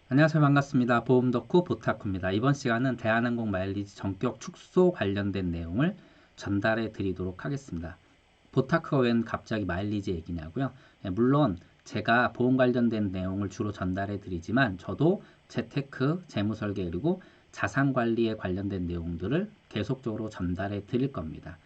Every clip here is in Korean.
안녕하세요. 반갑습니다. 보험 덕후 보타쿠입니다. 이번 시간은 대한항공 마일리지 전격 축소 관련된 내용을 전달해 드리도록 하겠습니다. 보타쿠가 웬 갑자기 마일리지 얘기냐고요? 물론 제가 보험 관련된 내용을 주로 전달해 드리지만 저도 재테크, 재무설계 그리고 자산 관리에 관련된 내용들을 계속적으로 전달해 드릴 겁니다.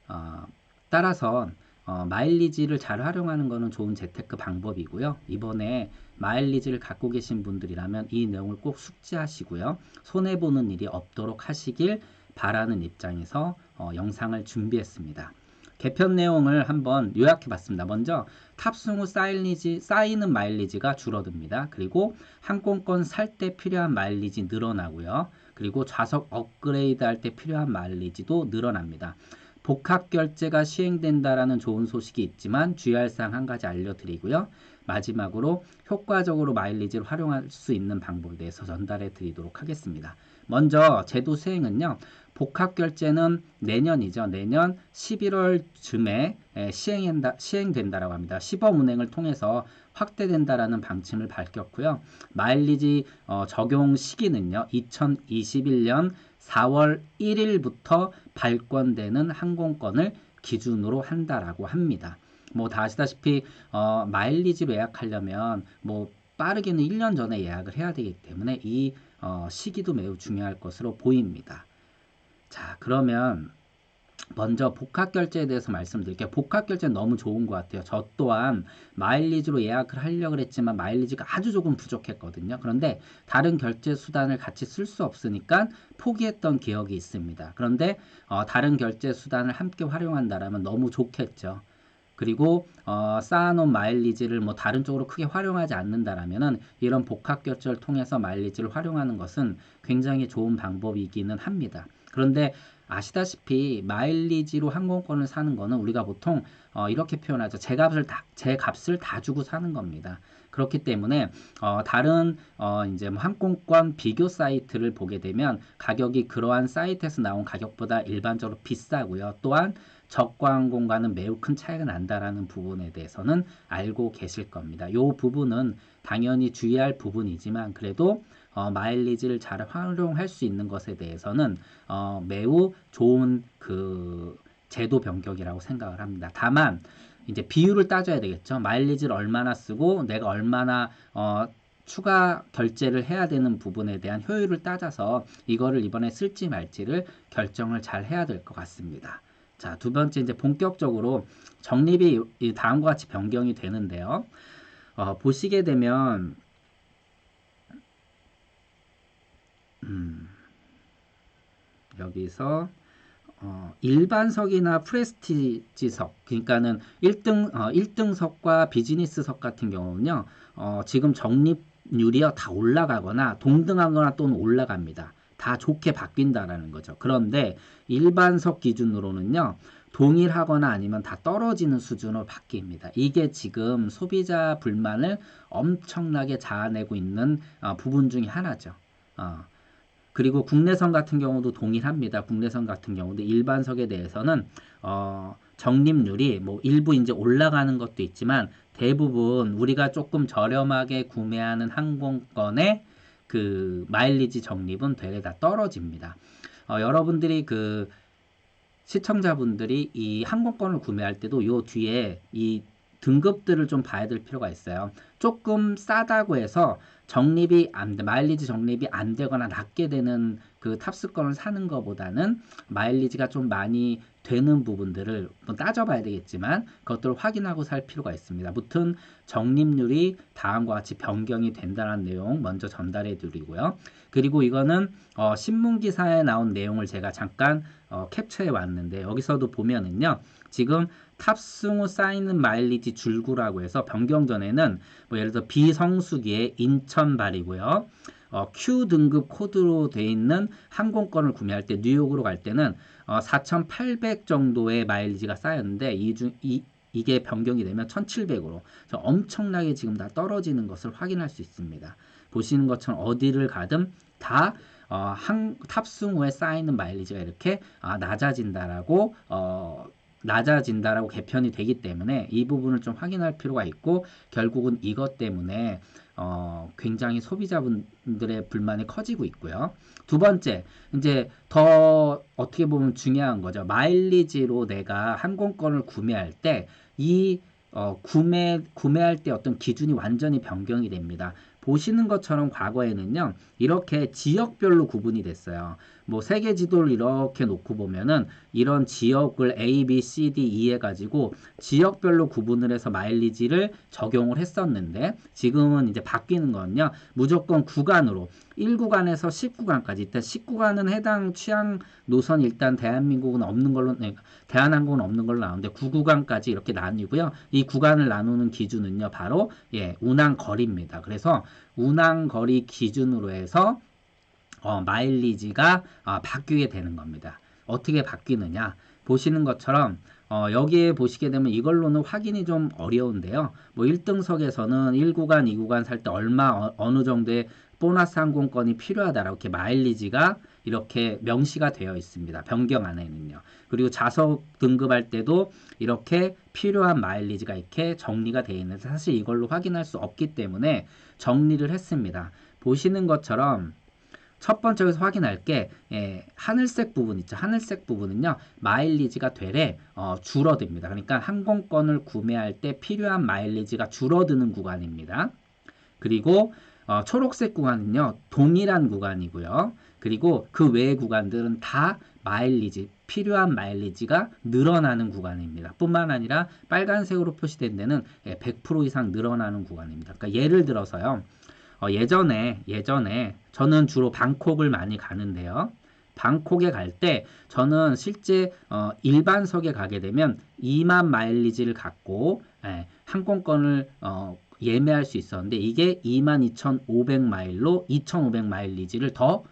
어, 따라서 마일리지를 잘 활용하는 것은 좋은 재테크 방법이고요. 이번에 마일리지를 갖고 계신 분들이라면 이 내용을 꼭 숙지하시고요. 손해보는 일이 없도록 하시길 바라는 입장에서 영상을 준비했습니다. 개편 내용을 한번 요약해 봤습니다. 먼저 탑승 후 쌓이는 마일리지가 줄어듭니다. 그리고 항공권 살 때 필요한 마일리지 늘어나고요. 그리고 좌석 업그레이드 할 때 필요한 마일리지도 늘어납니다. 복합 결제가 시행된다라는 좋은 소식이 있지만 주의할 사항 한 가지 알려드리고요. 마지막으로 효과적으로 마일리지를 활용할 수 있는 방법에 대해서 전달해 드리도록 하겠습니다. 먼저 제도 시행은요. 복합 결제는 내년이죠. 내년 11월쯤에 시행된다라고 합니다. 시범운행을 통해서 확대된다라는 방침을 밝혔고요. 마일리지 적용 시기는요. 2021년 4월 1일부터 발권되는 항공권을 기준으로 한다라고 합니다. 뭐 다 아시다시피 마일리지로 예약하려면 뭐 빠르게는 1년 전에 예약을 해야 되기 때문에 이 시기도 매우 중요할 것으로 보입니다. 자, 그러면 먼저 복합결제에 대해서 말씀드릴게요. 복합결제는 너무 좋은 것 같아요. 저 또한 마일리지로 예약을 하려고 했지만 마일리지가 아주 조금 부족했거든요. 그런데 다른 결제 수단을 같이 쓸 수 없으니까 포기했던 기억이 있습니다. 그런데 다른 결제 수단을 함께 활용한다면 너무 좋겠죠. 그리고 쌓아놓은 마일리지를 뭐 다른 쪽으로 크게 활용하지 않는다라면은 이런 복합 결제를 통해서 마일리지를 활용하는 것은 굉장히 좋은 방법이기는 합니다. 그런데 아시다시피 마일리지로 항공권을 사는 거는 우리가 보통 이렇게 표현하죠. 제 값을 다 주고 사는 겁니다. 그렇기 때문에 다른 이제 뭐 항공권 비교 사이트를 보게 되면 가격이 그러한 사이트에서 나온 가격보다 일반적으로 비싸고요. 또한 저가 항공과는 매우 큰 차이가 난다라는 부분에 대해서는 알고 계실 겁니다. 이 부분은 당연히 주의할 부분이지만 그래도 마일리지를 잘 활용할 수 있는 것에 대해서는 매우 좋은 그 제도 변경이라고 생각을 합니다. 다만 이제 비율을 따져야 되겠죠. 마일리지를 얼마나 쓰고 내가 얼마나 추가 결제를 해야 되는 부분에 대한 효율을 따져서 이거를 이번에 쓸지 말지를 결정을 잘 해야 될 것 같습니다. 자, 두 번째 이제 본격적으로 적립이 다음과 같이 변경이 되는데요. 보시게 되면 여기서 일반석이나 프레스티지석, 그러니까는 1등석과 비즈니스석 같은 경우는요, 지금 적립률이 다 올라가거나 동등하거나 또는 올라갑니다. 다 좋게 바뀐다라는 거죠. 그런데 일반석 기준으로는요, 동일하거나 아니면 다 떨어지는 수준으로 바뀝니다. 이게 지금 소비자 불만을 엄청나게 자아내고 있는 부분 중에 하나죠. 어, 그리고 국내선 같은 경우도 동일합니다. 국내선 같은 경우도 일반석에 대해서는 적립률이 뭐 일부 이제 올라가는 것도 있지만 대부분 우리가 조금 저렴하게 구매하는 항공권의 그 마일리지 적립은 되게 다 떨어집니다. 여러분들이 그 시청자분들이 이 항공권을 구매할 때도 요 뒤에 이 등급들을 좀 봐야 될 필요가 있어요. 조금 싸다고 해서 마일리지 적립이 안 되거나 낮게 되는 그 탑승권을 사는 것보다는 마일리지가 좀 많이 되는 부분들을 뭐 따져봐야 되겠지만 그것들을 확인하고 살 필요가 있습니다. 무튼 적립률이 다음과 같이 변경이 된다는 내용 먼저 전달해 드리고요. 그리고 이거는 신문 기사에 나온 내용을 제가 잠깐 캡처해 왔는데 여기서도 보면은요. 지금 탑승 후 쌓이는 마일리지 줄구라고 해서 변경 전에는 뭐 예를 들어 비성수기에 인천발이고요. Q 등급 코드로 돼 있는 항공권을 구매할 때 뉴욕으로 갈 때는 4,800 정도의 마일리지가 쌓였는데 이게 변경이 되면 1,700으로 엄청나게 지금 다 떨어지는 것을 확인할 수 있습니다. 보시는 것처럼 어디를 가든 다 탑승 후에 쌓이는 마일리지가 이렇게 낮아진다라고 개편이 되기 때문에 이 부분을 좀 확인할 필요가 있고 결국은 이것 때문에 굉장히 소비자분들의 불만이 커지고 있고요. 두 번째, 이제 더 어떻게 보면 중요한 거죠. 마일리지로 내가 항공권을 구매할 때 이 구매할 때 어떤 기준이 완전히 변경이 됩니다. 보시는 것처럼 과거에는요, 이렇게 지역별로 구분이 됐어요. 뭐 세계 지도를 이렇게 놓고 보면은 이런 지역을 A, B, C, D, E 해가지고 지역별로 구분을 해서 마일리지를 적용을 했었는데 지금은 이제 바뀌는 거는요, 무조건 구간으로 1구간에서 10구간까지 일단 10구간은 해당 취향 노선이 일단 대한민국은 없는 걸로 대한항공은 없는 걸로 나오는데 9구간까지 이렇게 나뉘고요. 이 구간을 나누는 기준은요, 바로 운항 거리입니다. 그래서 운항 거리 기준으로 해서 마일리지가 바뀌게 되는 겁니다. 어떻게 바뀌느냐? 보시는 것처럼 여기에 보시게 되면 이걸로는 확인이 좀 어려운데요. 뭐 1등석에서는 1구간, 2구간 살 때 얼마 어느 정도의 보너스 항공권이 필요하다라고 이렇게 마일리지가 이렇게 명시가 되어 있습니다. 변경 안에는요. 그리고 좌석 등급할 때도 이렇게 필요한 마일리지가 이렇게 정리가 되어 있는데 사실 이걸로 확인할 수 없기 때문에 정리를 했습니다. 보시는 것처럼 첫 번째에서 확인할 게 하늘색 부분 있죠. 하늘색 부분은요. 마일리지가 되레 줄어듭니다. 그러니까 항공권을 구매할 때 필요한 마일리지가 줄어드는 구간입니다. 그리고 초록색 구간은요. 동일한 구간이고요. 그리고 그 외의 구간들은 다 마일리지, 필요한 마일리지가 늘어나는 구간입니다. 뿐만 아니라 빨간색으로 표시된 데는 100% 이상 늘어나는 구간입니다. 그러니까 예를 들어서요. 예전에 저는 주로 방콕을 많이 가는데요. 방콕에 갈 때 저는 실제 일반석에 가게 되면 2만 마일리지를 갖고 항공권을 예매할 수 있었는데 이게 22,500마일로 2,500마일리지를 더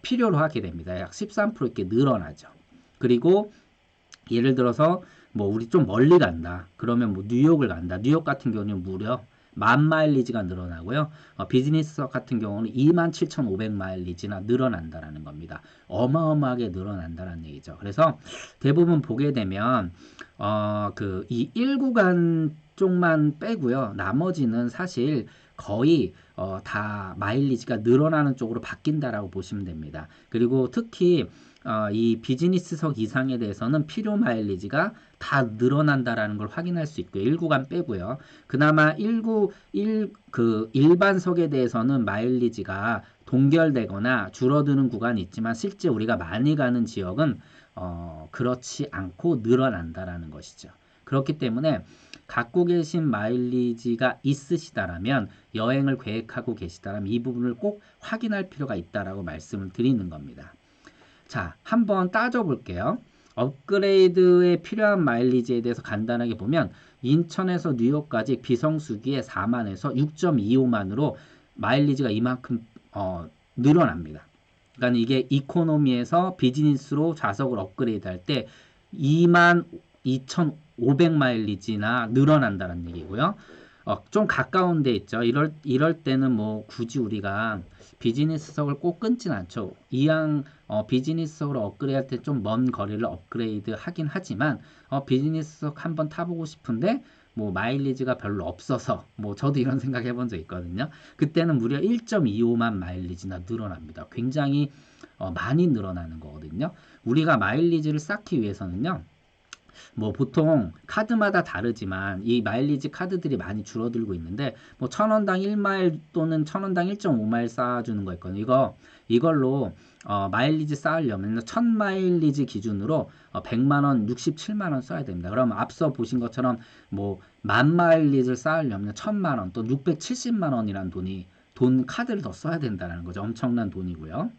필요로 하게 됩니다. 약 13% 이렇게 늘어나죠. 그리고 예를 들어서 뭐 우리 좀 멀리 간다. 그러면 뭐 뉴욕을 간다. 뉴욕 같은 경우는 무려 10,000마일리지가 늘어나고요. 비즈니스석 같은 경우는 27,500마일리지나 늘어난다라는 겁니다. 어마어마하게 늘어난다는 얘기죠. 그래서 대부분 보게 되면 이 1구간 쪽만 빼고요. 나머지는 사실 거의 다 마일리지가 늘어나는 쪽으로 바뀐다라고 보시면 됩니다. 그리고 특히 이 비즈니스석 이상에 대해서는 필요 마일리지가 다 늘어난다라는 걸 확인할 수 있고요. 1구간 빼고요. 그나마 일반석에 대해서는 마일리지가 동결되거나 줄어드는 구간이 있지만 실제 우리가 많이 가는 지역은 그렇지 않고 늘어난다라는 것이죠. 그렇기 때문에 갖고 계신 마일리지가 있으시다라면 여행을 계획하고 계시다라면 이 부분을 꼭 확인할 필요가 있다라고 말씀을 드리는 겁니다. 자, 한번 따져볼게요. 업그레이드에 필요한 마일리지에 대해서 간단하게 보면 인천에서 뉴욕까지 비성수기에 4만에서 6.25만으로 마일리지가 이만큼 늘어납니다. 그러니까 이게 이코노미에서 비즈니스로 좌석을 업그레이드 할 때 22,500마일리지나 늘어난다는 얘기고요. 좀 가까운 데 있죠. 이럴 때는 뭐 굳이 우리가 비즈니스석을 꼭 끊진 않죠. 이왕 비즈니스석으로 업그레이드 할 때 좀 먼 거리를 업그레이드 하긴 하지만 비즈니스석 한번 타보고 싶은데 뭐 마일리지가 별로 없어서 뭐 저도 이런 생각 해본 적 있거든요. 그때는 무려 1.25만 마일리지나 늘어납니다. 굉장히 많이 늘어나는 거거든요. 우리가 마일리지를 쌓기 위해서는요. 뭐 보통 카드마다 다르지만 이 마일리지 카드들이 많이 줄어들고 있는데 뭐 1,000원당 1마일 또는 1,000원당 1.5마일 쌓아주는 거 있거든요. 이걸로 마일리지 쌓으려면 1,000마일리지 기준으로 100만원, 67만원 써야 됩니다. 그럼 앞서 보신 것처럼 뭐 10,000마일리지를 쌓으려면 1,000만원 또 670만원이라는 돈 카드를 더 써야 된다는 거죠. 엄청난 돈이고요.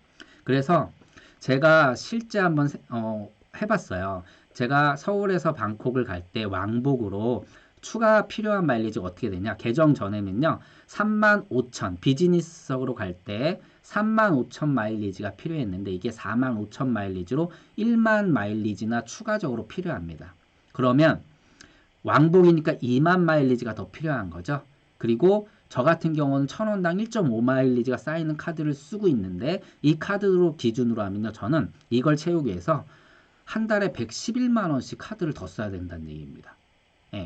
그래서 제가 실제 한번 해봤어요. 제가 서울에서 방콕을 갈 때 왕복으로 추가 필요한 마일리지가 어떻게 되냐. 개정 전에는요. 35,000 비즈니스석으로 갈 때 35,000 마일리지가 필요했는데 이게 45,000 마일리지로 1만 마일리지나 추가적으로 필요합니다. 그러면 왕복이니까 2만 마일리지가 더 필요한 거죠. 그리고 저 같은 경우는 1,000원당 1.5마일리지가 쌓이는 카드를 쓰고 있는데 이 카드로 기준으로 하면요. 저는 이걸 채우기 위해서 한 달에 111만 원씩 카드를 더 써야 된다는 얘기입니다.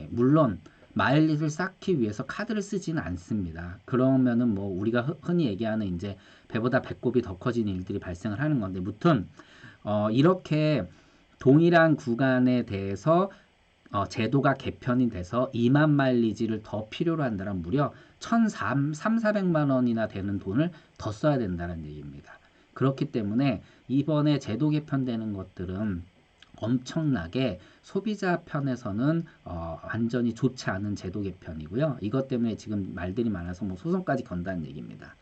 물론 마일리지를 쌓기 위해서 카드를 쓰지는 않습니다. 그러면은 뭐 우리가 흔히 얘기하는 이제 배보다 배꼽이 더 커진 일들이 발생을 하는 건데, 무튼 이렇게 동일한 구간에 대해서 제도가 개편이 돼서 2만 마일리지를 더 필요로 한다면 무려 1,400만 원이나 되는 돈을 더 써야 된다는 얘기입니다. 그렇기 때문에 이번에 제도 개편되는 것들은 엄청나게 소비자 편에서는 완전히 좋지 않은 제도 개편이고요. 이것 때문에 지금 말들이 많아서 뭐 소송까지 건다는 얘기입니다.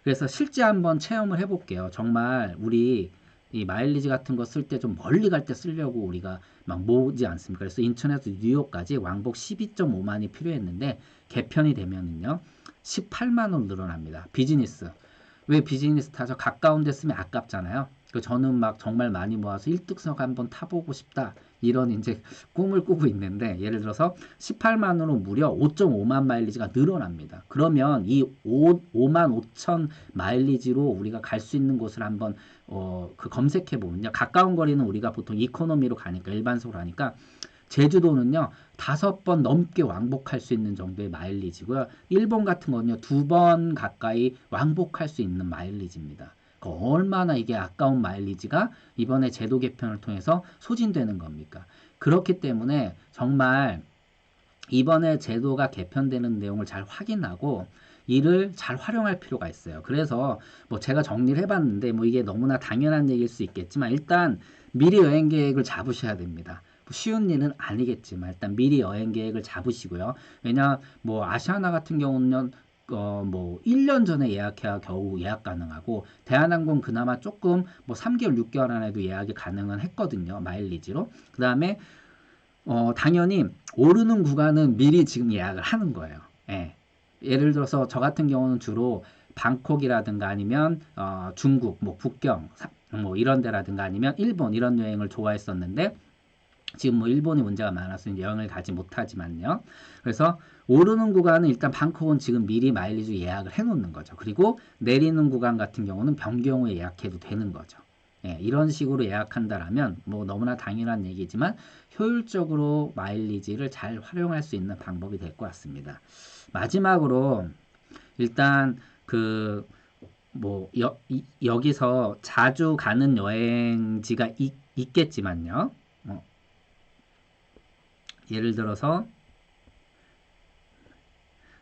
그래서 실제 한번 체험을 해볼게요. 정말 우리 이 마일리지 같은 거 쓸 때 좀 멀리 갈 때 쓰려고 우리가 막 모으지 않습니까? 그래서 인천에서 뉴욕까지 왕복 12.5만이 필요했는데 개편이 되면은요 18만 원 늘어납니다. 비즈니스. 왜 비즈니스 타죠? 가까운 데 쓰면 아깝잖아요. 저는 막 정말 많이 모아서 1등석 한번 타보고 싶다. 이런 이제 꿈을 꾸고 있는데, 예를 들어서 18만으로 무려 5.5만 마일리지가 늘어납니다. 그러면 이 5만 5천 마일리지로 우리가 갈 수 있는 곳을 한번 검색해 보면요. 가까운 거리는 우리가 보통 이코노미로 가니까, 일반석으로 가니까 제주도는요 5번 넘게 왕복할 수 있는 정도의 마일리지고요. 일본 같은 거는요 2번 가까이 왕복할 수 있는 마일리지입니다. 얼마나 이게 아까운 마일리지가 이번에 제도 개편을 통해서 소진되는 겁니까? 그렇기 때문에 정말 이번에 제도가 개편되는 내용을 잘 확인하고 이를 잘 활용할 필요가 있어요. 그래서 뭐 제가 정리를 해봤는데 뭐 이게 너무나 당연한 얘기일 수 있겠지만, 일단 미리 여행 계획을 잡으셔야 됩니다. 쉬운 일은 아니겠지만 일단 미리 여행 계획을 잡으시고요. 왜냐 뭐 아시아나 같은 경우는 뭐 1년 전에 예약해야 겨우 예약 가능하고, 대한항공 그나마 조금 뭐 3개월, 6개월 안에도 예약이 가능은 했거든요. 마일리지로. 그 다음에 당연히 오르는 구간은 미리 지금 예약을 하는 거예요. 예. 예를 들어서 저 같은 경우는 주로 방콕이라든가 아니면 중국, 뭐 북경, 뭐 이런 데라든가 아니면 일본 이런 여행을 좋아했었는데, 지금 뭐 일본이 문제가 많아서 이제 여행을 가지 못하지만요. 그래서 오르는 구간은 일단 방콕은 지금 미리 마일리지 예약을 해놓는 거죠. 그리고 내리는 구간 같은 경우는 변경 후에 예약해도 되는 거죠. 예, 이런 식으로 예약한다라면 뭐 너무나 당연한 얘기지만 효율적으로 마일리지를 잘 활용할 수 있는 방법이 될 것 같습니다. 마지막으로 일단 그 뭐 여기서 자주 가는 여행지가 있겠지만요. 예를 들어서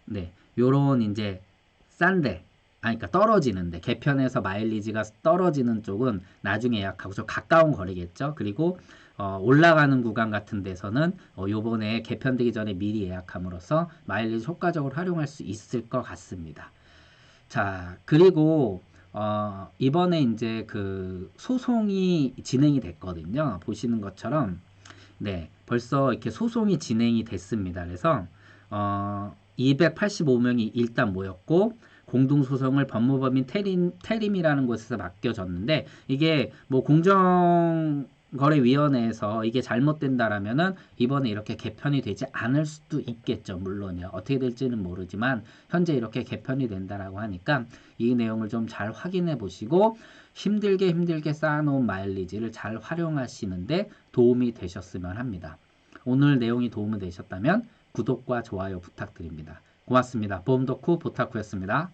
네, 요런 이제 싼데, 그러니까 떨어지는데, 개편에서 마일리지가 떨어지는 쪽은 나중에 예약하고 좀 가까운 거리겠죠. 그리고 올라가는 구간 같은 데서는 요번에 개편되기 전에 미리 예약함으로써 마일리지 효과적으로 활용할 수 있을 것 같습니다. 자, 그리고 이번에 이제 그 소송이 진행이 됐거든요. 보시는 것처럼 네, 벌써 이렇게 소송이 진행이 됐습니다. 그래서 285명이 일단 모였고, 공동소송을 법무법인 태림이라는 곳에서 맡겨졌는데, 이게 뭐 공정거래위원회에서 이게 잘못된다라면은 이번에 이렇게 개편이 되지 않을 수도 있겠죠. 물론요. 어떻게 될지는 모르지만 현재 이렇게 개편이 된다라고 하니까 이 내용을 좀 잘 확인해 보시고 힘들게 쌓아놓은 마일리지를 잘 활용하시는데 도움이 되셨으면 합니다. 오늘 내용이 도움이 되셨다면 구독과 좋아요 부탁드립니다. 고맙습니다. 보험덕후 보타쿠였습니다.